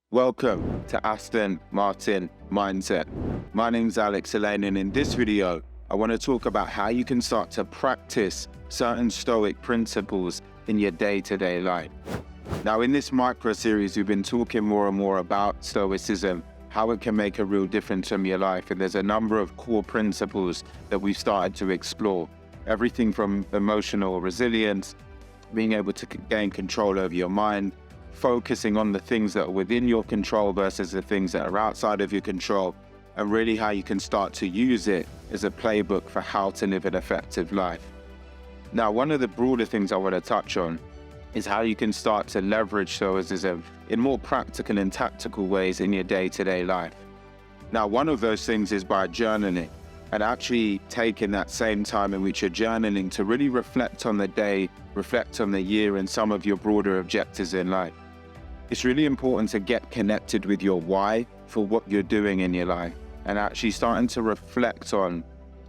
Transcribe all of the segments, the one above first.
Welcome to Aston Martin Mindset. My name's Alex Elaine, and in this video, I want to talk about how you can start to practice certain STOIC principles in your day-to-day life. Now, in this micro series, we've been talking more and more about Stoicism, how it can make a real difference in your life, and there's a number of core principles that we've started to explore. Everything from emotional resilience, being able to gain control over your mind, focusing on the things that are within your control versus the things that are outside of your control, and really how you can start to use it as a playbook for how to live an effective life. Now, one of the broader things I want to touch on is how you can start to leverage Stoicism in more practical and tactical ways in your day-to-day life. Now, one of those things is by journaling, and actually taking that same time in which you're journaling to really reflect on the day, reflect on the year, and some of your broader objectives in life. It's really important to get connected with your why for what you're doing in your life, and actually starting to reflect on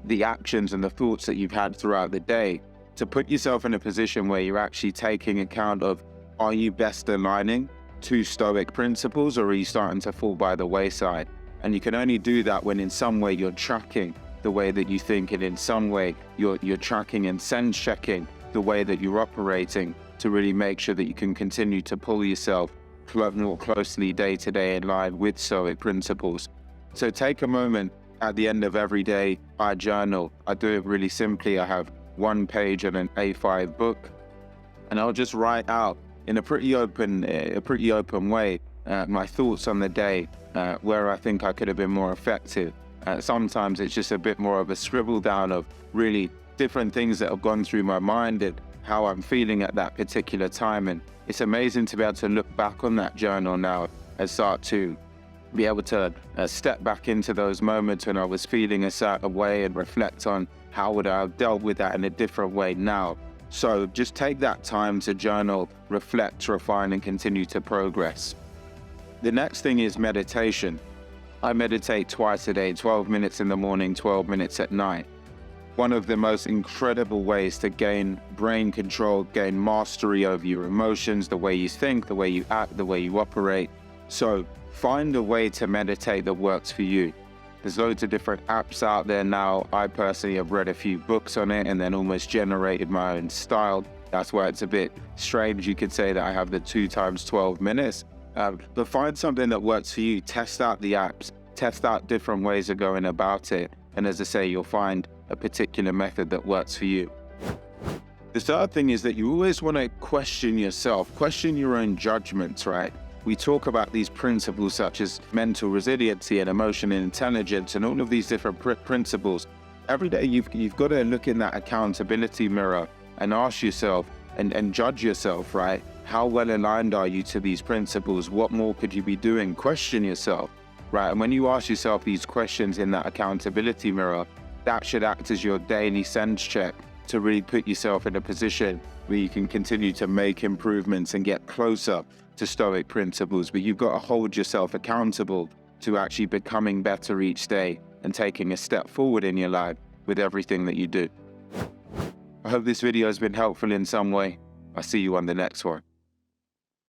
the actions and the thoughts that you've had throughout the day to put yourself in a position where you're actually taking account of, are you best aligning to STOIC principles, or are you starting to fall by the wayside? And you can only do that when in some way you're tracking the way that you think, and in some way you're tracking and sense checking the way that you're operating to really make sure that you can continue to pull yourself more closely day to day in line with STOIC principles. So take a moment at the end of every day. I journal. I do it really simply. I have one page and an A5 book, and I'll just write out in a pretty open way my thoughts on the day, where I think I could have been more effective. Sometimes it's just a bit more of a scribble down of really different things that have gone through my mind and how I'm feeling at that particular time. And it's amazing to be able to look back on that journal now and start to be able to step back into those moments when I was feeling a certain way and reflect on how would I have dealt with that in a different way now. So just take that time to journal, reflect, refine, and continue to progress. The next thing is meditation. I meditate twice a day, 12 minutes in the morning, 12 minutes at night. One of the most incredible ways to gain brain control, gain mastery over your emotions, the way you think, the way you act, the way you operate. So find a way to meditate that works for you. There's loads of different apps out there now. I personally have read a few books on it and then almost generated my own style. That's why it's a bit strange, you could say, that I have the 2 times 12 minutes. But find something that works for you. Test out the apps, test out different ways of going about it. And as I say, you'll find a particular method that works for you. The third thing is that you always want to question yourself, question your own judgments, right? We talk about these principles such as mental resiliency and emotional intelligence and all of these different principles. Every day you've got to look in that accountability mirror and ask yourself and judge yourself, right? How well aligned are you to these principles? What more could you be doing? Question yourself, right? And when you ask yourself these questions in that accountability mirror, that should act as your daily sense check to really put yourself in a position where you can continue to make improvements and get closer to STOIC principles. But you've got to hold yourself accountable to actually becoming better each day and taking a step forward in your life with everything that you do. I hope this video has been helpful in some way. I'll see you on the next one.